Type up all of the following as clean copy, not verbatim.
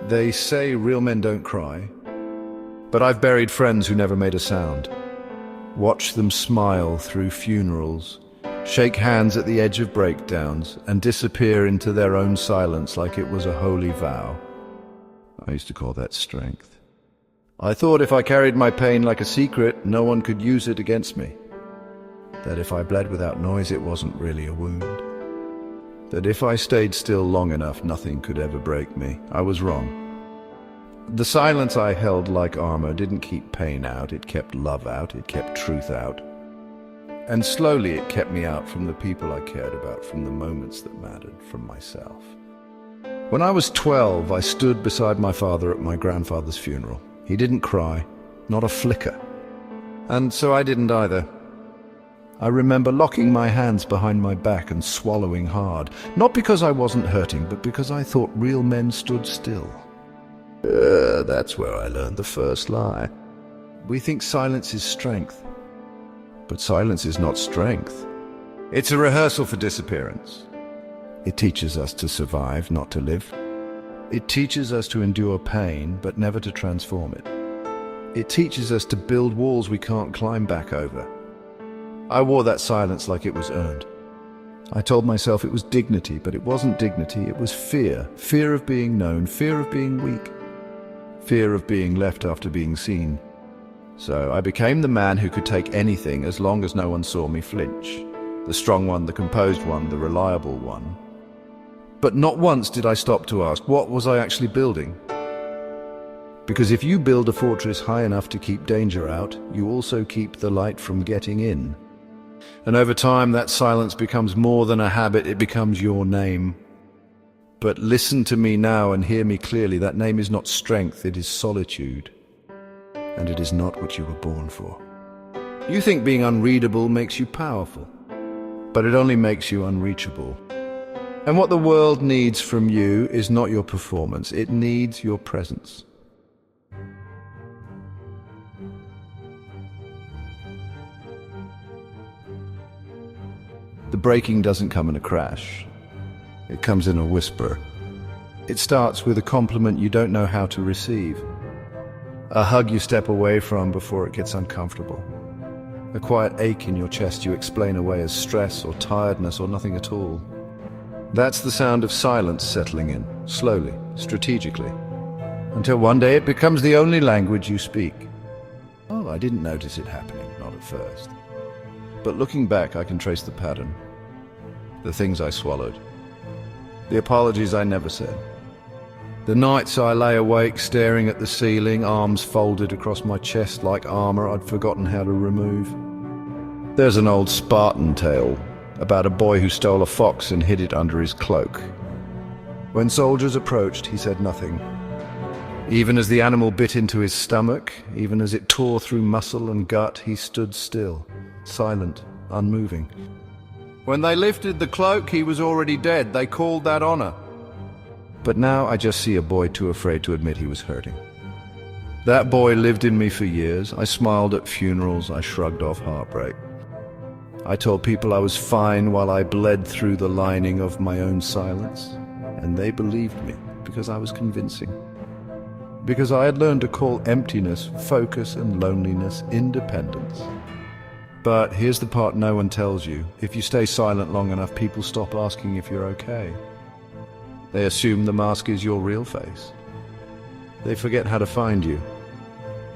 They say real men don't cry, but I've buried friends who never made a sound. Watched them smile through funerals, shake hands at the edge of breakdowns, and disappear into their own silence like it was a holy vow. I used to call that strength. I thought if I carried my pain like a secret, no one could use it against me. That if I bled without noise, it wasn't really a wound. That if I stayed still long enough, nothing could ever break me. I was wrong. The silence I held like armor didn't keep pain out, it kept love out, it kept truth out. And slowly it kept me out from the people I cared about, from the moments that mattered, from myself. When I was 12, I stood beside my father at my grandfather's funeral. He didn't cry, not a flicker. And so I didn't either. I remember locking my hands behind my back and swallowing hard, not because I wasn't hurting, but because I thought real men stood still. That's where I learned the first lie. We think silence is strength, but silence is not strength. It's a rehearsal for disappearance. It teaches us to survive, not to live. It teaches us to endure pain, but never to transform it. It teaches us to build walls we can't climb back over. I wore that silence like it was earned. I told myself it was dignity, but it wasn't dignity, it was fear. Fear of being known, fear of being weak, fear of being left after being seen. So I became the man who could take anything as long as no one saw me flinch. The strong one, the composed one, the reliable one. But not once did I stop to ask, what was I actually building? Because if you build a fortress high enough to keep danger out, you also keep the light from getting in. And over time, that silence becomes more than a habit, it becomes your name. But listen to me now and hear me clearly, that name is not strength, it is solitude. And it is not what you were born for. You think being unreadable makes you powerful, but it only makes you unreachable. And what the world needs from you is not your performance, it needs your presence. The breaking doesn't come in a crash. It comes in a whisper. It starts with a compliment you don't know how to receive. A hug you step away from before it gets uncomfortable. A quiet ache in your chest you explain away as stress or tiredness or nothing at all. That's the sound of silence settling in, slowly, strategically, until one day it becomes the only language you speak. Oh, I didn't notice it happening, not at first. But looking back, I can trace the pattern. The things I swallowed. The apologies I never said. The nights I lay awake staring at the ceiling, arms folded across my chest like armor I'd forgotten how to remove. There's an old Spartan tale about a boy who stole a fox and hid it under his cloak. When soldiers approached, he said nothing. Even as the animal bit into his stomach, even as it tore through muscle and gut, he stood still, silent, unmoving. When they lifted the cloak, he was already dead. They called that honor. But now I just see a boy too afraid to admit he was hurting. That boy lived in me for years. I smiled at funerals. I shrugged off heartbreak. I told people I was fine while I bled through the lining of my own silence. And they believed me because I was convincing. Because I had learned to call emptiness, focus, and loneliness independence. But here's the part no one tells you. If you stay silent long enough, people stop asking if you're okay. They assume the mask is your real face. They forget how to find you.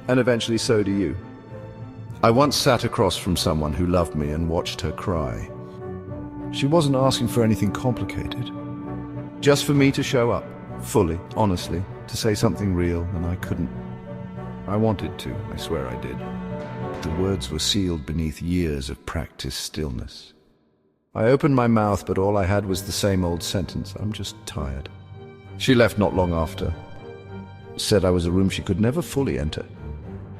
And eventually so do you. I once sat across from someone who loved me and watched her cry. She wasn't asking for anything complicated. Just for me to show up, fully, honestly, to say something real, and I couldn't. I wanted to, I swear I did. The words were sealed beneath years of practiced stillness. I opened my mouth, but all I had was the same old sentence, I'm just tired. She left not long after. Said I was a room she could never fully enter.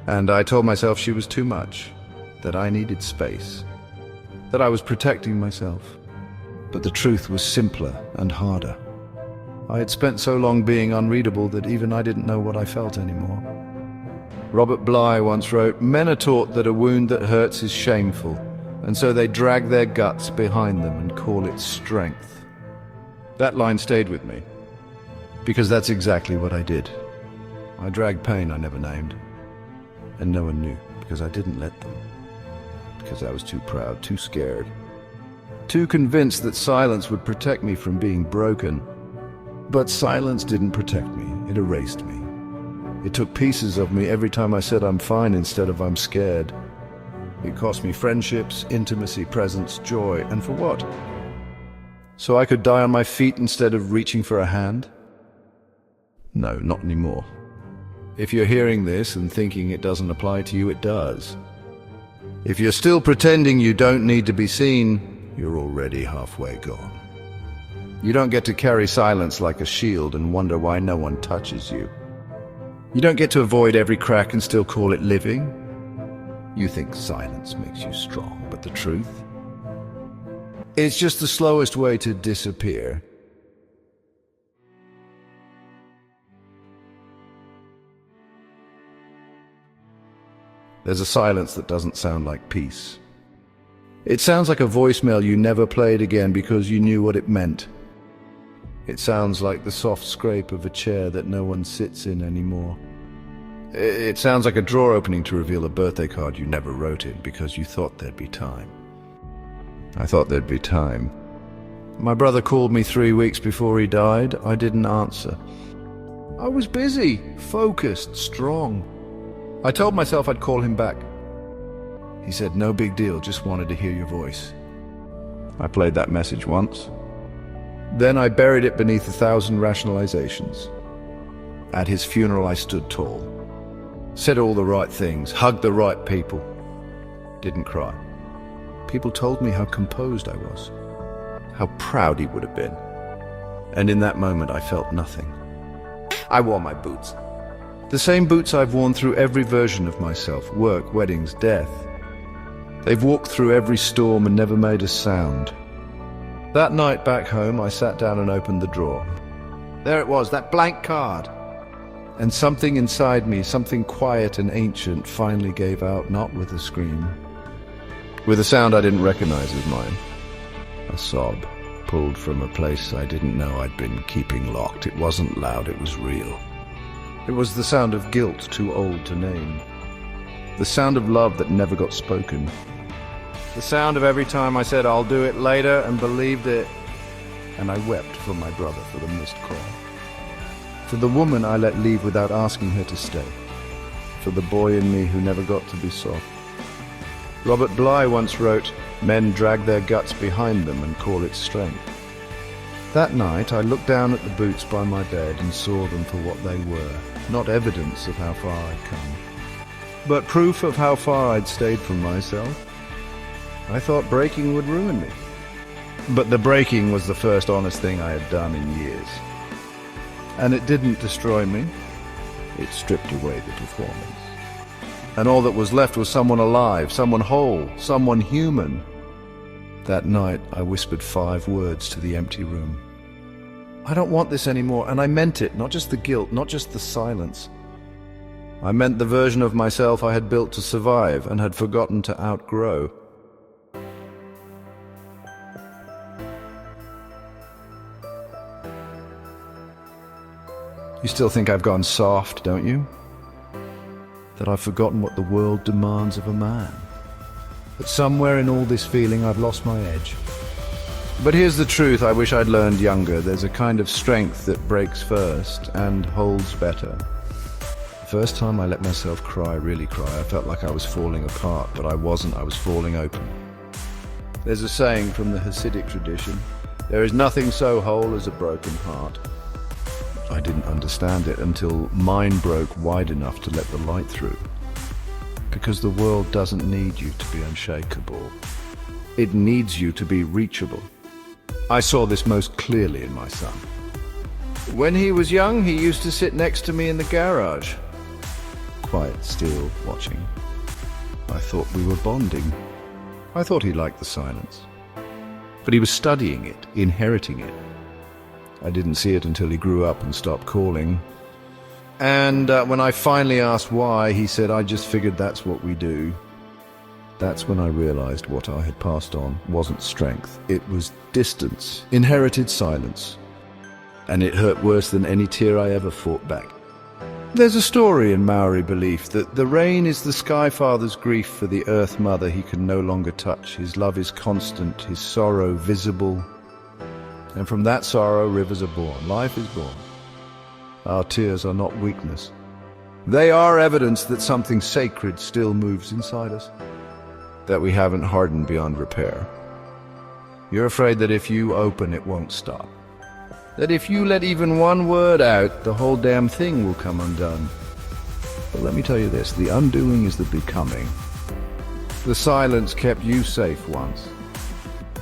And I told myself she was too much, that I needed space, that I was protecting myself. But the truth was simpler and harder. I had spent so long being unreadable that even I didn't know what I felt anymore. Robert Bly once wrote, "Men are taught that a wound that hurts is shameful, and so they drag their guts behind them and call it strength." That line stayed with me, Because that's exactly what I did. I dragged pain I never named. And no one knew, because I didn't let them. Because I was too proud, too scared. Too convinced that silence would protect me from being broken. But silence didn't protect me, it erased me. It took pieces of me every time I said I'm fine instead of I'm scared. It cost me friendships, intimacy, presence, joy, and for what? So I could die on my feet instead of reaching for a hand? No, not anymore. If you're hearing this and thinking it doesn't apply to you, it does. If you're still pretending you don't need to be seen, you're already halfway gone. You don't get to carry silence like a shield and wonder why no one touches you. You don't get to avoid every crack and still call it living. You think silence makes you strong, but the truth? It's just the slowest way to disappear. There's a silence that doesn't sound like peace. It sounds like a voicemail you never played again because you knew what it meant. It sounds like the soft scrape of a chair that no one sits in anymore. It sounds like a drawer opening to reveal a birthday card you never wrote in because you thought there'd be time. I thought there'd be time. My brother called me 3 weeks before he died. I didn't answer. I was busy, focused, strong. I told myself I'd call him back. He said, "No big deal, just wanted to hear your voice." I played that message once. Then I buried it beneath 1,000 rationalizations. At his funeral I stood tall. Said all the right things, hugged the right people. Didn't cry. People told me how composed I was, how proud he would have been. And in that moment I felt nothing. I wore my boots. The same boots I've worn through every version of myself, work, weddings, death. They've walked through every storm and never made a sound. That night back home, I sat down and opened the drawer. There it was, that blank card. And something inside me, something quiet and ancient, finally gave out, not with a scream. With a sound I didn't recognize as mine. A sob, pulled from a place I didn't know I'd been keeping locked. It wasn't loud, it was real. It was the sound of guilt too old to name. The sound of love that never got spoken. The sound of every time I said I'll do it later and believed it. And I wept for my brother for the missed call. For the woman I let leave without asking her to stay. For the boy in me who never got to be soft. Robert Bly once wrote, "Men drag their guts behind them and call it strength." That night I looked down at the boots by my bed and saw them for what they were, not evidence of how far I'd come, but proof of how far I'd stayed from myself. I thought breaking would ruin me. But the breaking was the first honest thing I had done in years. And it didn't destroy me. It stripped away the performance. And all that was left was someone alive, someone whole, someone human. That night I whispered 5 words to the empty room. I don't want this anymore, and I meant it, not just the guilt, not just the silence. I meant the version of myself I had built to survive and had forgotten to outgrow. You still think I've gone soft, don't you? That I've forgotten what the world demands of a man. But somewhere in all this feeling I've lost my edge. But here's the truth I wish I'd learned younger. There's a kind of strength that breaks first and holds better. The first time I let myself cry, really cry, I felt like I was falling apart, but I wasn't, I was falling open. There's a saying from the Hasidic tradition, there is nothing so whole as a broken heart. I didn't understand it until mine broke wide enough to let the light through. Because the world doesn't need you to be unshakable. It needs you to be reachable. I saw this most clearly in my son. When he was young, he used to sit next to me in the garage. Quiet, still, watching. I thought we were bonding. I thought he liked the silence. But he was studying it, inheriting it. I didn't see it until he grew up and stopped calling. And when I finally asked why, he said, "I just figured that's what we do." That's when I realized what I had passed on wasn't strength. It was distance, inherited silence. and it hurt worse than any tear I ever fought back. There's a story in Maori belief that the rain is the Sky Father's grief for the Earth Mother he can no longer touch. His love is constant, his sorrow visible, and from that sorrow rivers are born, life is born. Our tears are not weakness. They are evidence that something sacred still moves inside us, that we haven't hardened beyond repair. You're afraid that if you open, it won't stop. That if you let even one word out, the whole damn thing will come undone. But let me tell you this, the undoing is the becoming. The silence kept you safe once,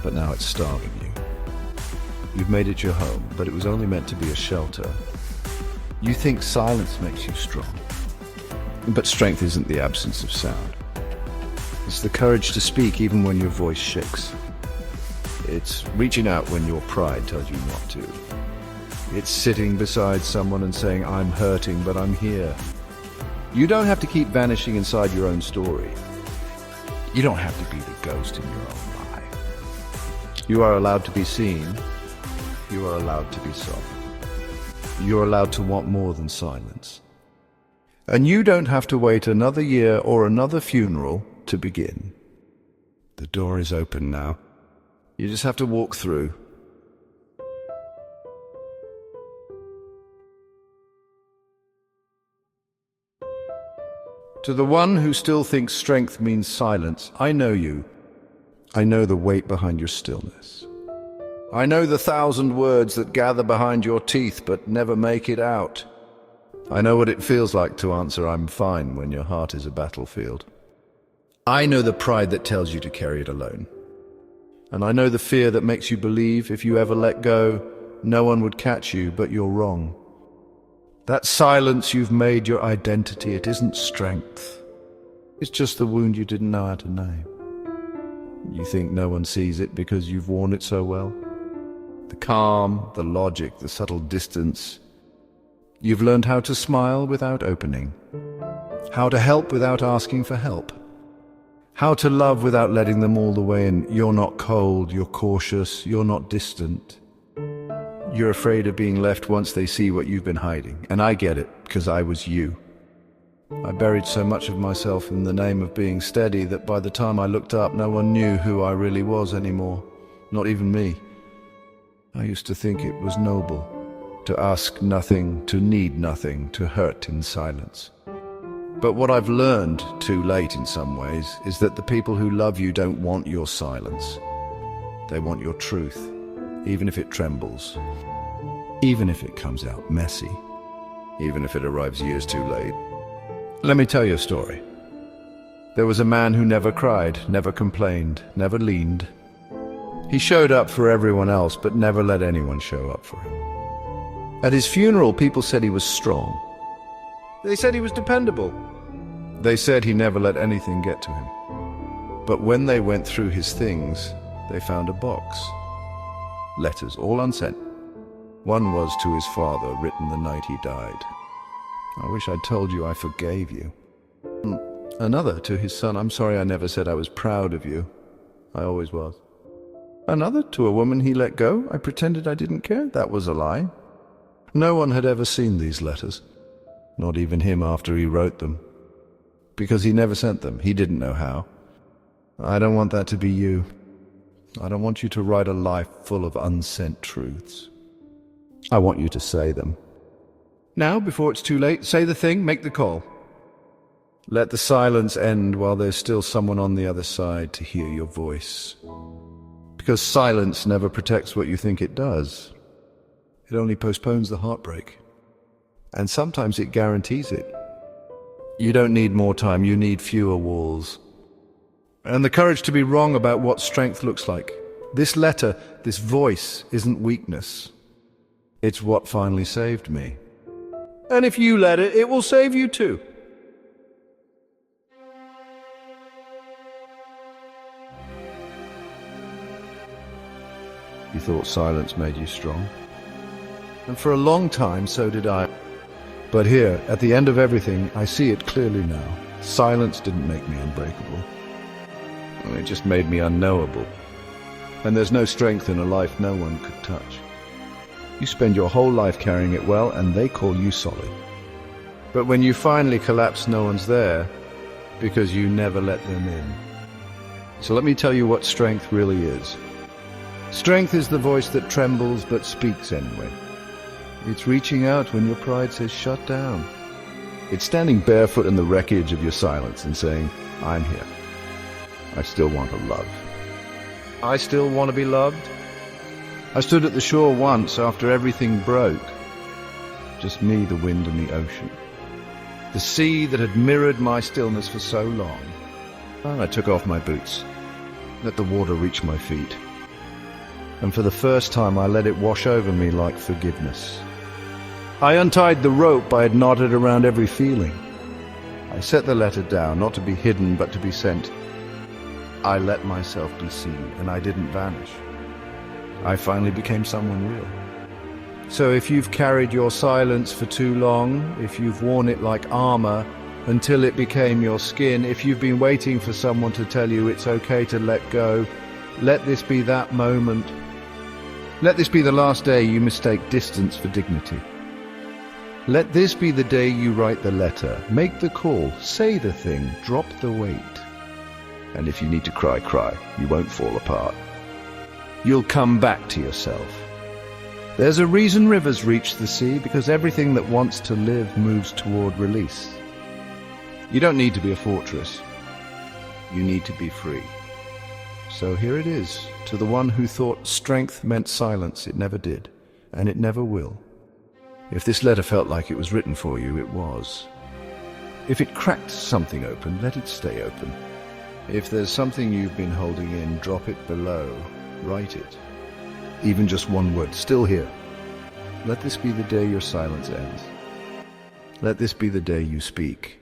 but now it's starving you. You've made it your home, but it was only meant to be a shelter. You think silence makes you strong, but strength isn't the absence of sound. It's the courage to speak even when your voice shakes. It's reaching out when your pride tells you not to. It's sitting beside someone and saying, I'm hurting, but I'm here. You don't have to keep vanishing inside your own story. You don't have to be the ghost in your own lie. You are allowed to be seen. You are allowed to be soft. You're allowed to want more than silence. And you don't have to wait another year or another funeral to begin. The door is open now. You just have to walk through. To the one who still thinks strength means silence, I know you. I know the weight behind your stillness. I know the 1,000 words that gather behind your teeth but never make it out. I know what it feels like to answer I'm fine when your heart is a battlefield. I know the pride that tells you to carry it alone. And I know the fear that makes you believe if you ever let go, no one would catch you, but you're wrong. That silence you've made your identity, it isn't strength. It's just the wound you didn't know how to name. You think no one sees it because you've worn it so well? The calm, the logic, the subtle distance. You've learned how to smile without opening. How to help without asking for help. How to love without letting them all the way in. You're not cold, you're cautious, you're not distant. You're afraid of being left once they see what you've been hiding. And I get it, because I was you. I buried so much of myself in the name of being steady that by the time I looked up, no one knew who I really was anymore. Not even me. I used to think it was noble to ask nothing, to need nothing, to hurt in silence. But what I've learned, too late in some ways, is that the people who love you don't want your silence. They want your truth, even if it trembles, even if it comes out messy, even if it arrives years too late. Let me tell you a story. There was a man who never cried, never complained, never leaned. He showed up for everyone else, but never let anyone show up for him. At his funeral, people said he was strong. They said he was dependable. They said he never let anything get to him. But when they went through his things, they found a box. Letters, all unsent. One was to his father, written the night he died. I wish I'd told you I forgave you. Another to his son, I'm sorry I never said I was proud of you. I always was. Another to a woman he let go. I pretended I didn't care. That was a lie. No one had ever seen these letters. Not even him after he wrote them. Because he never sent them. He didn't know how. I don't want that to be you. I don't want you to write a life full of unsent truths. I want you to say them. Now, before it's too late, say the thing, make the call. Let the silence end while there's still someone on the other side to hear your voice. Because silence never protects what you think it does. It only postpones the heartbreak. And sometimes it guarantees it. You don't need more time, you need fewer walls. And the courage to be wrong about what strength looks like. This letter, this voice, isn't weakness. It's what finally saved me. And if you let it, it will save you too. You thought silence made you strong. And for a long time, so did I. But here, at the end of everything, I see it clearly now. Silence didn't make me unbreakable. It just made me unknowable. And there's no strength in a life no one could touch. You spend your whole life carrying it well, and they call you solid. But when you finally collapse, no one's there, because you never let them in. So let me tell you what strength really is. Strength is the voice that trembles but speaks anyway. It's reaching out when your pride says shut down. It's standing barefoot in the wreckage of your silence and saying, I'm here. I still want to love. I still want to be loved. I stood at the shore once after everything broke. Just me, the wind, and the ocean. The sea that had mirrored my stillness for so long. And I took off my boots, let the water reach my feet. And for the first time I let it wash over me like forgiveness. I untied the rope I had knotted around every feeling. I set the letter down, not to be hidden, but to be sent. I let myself be seen, and I didn't vanish. I finally became someone real. So if you've carried your silence for too long, if you've worn it like armor until it became your skin, if you've been waiting for someone to tell you it's okay to let go, let this be that moment. Let this be the last day you mistake distance for dignity. Let this be the day you write the letter, make the call, say the thing, drop the weight. And if you need to cry, cry. You won't fall apart. You'll come back to yourself. There's a reason rivers reach the sea, because everything that wants to live moves toward release. You don't need to be a fortress. You need to be free. So here it is, to the one who thought strength meant silence. It never did, and it never will. If this letter felt like it was written for you, it was. If it cracked something open, let it stay open. If there's something you've been holding in, drop it below. Write it. Even just one word, still here. Let this be the day your silence ends. Let this be the day you speak.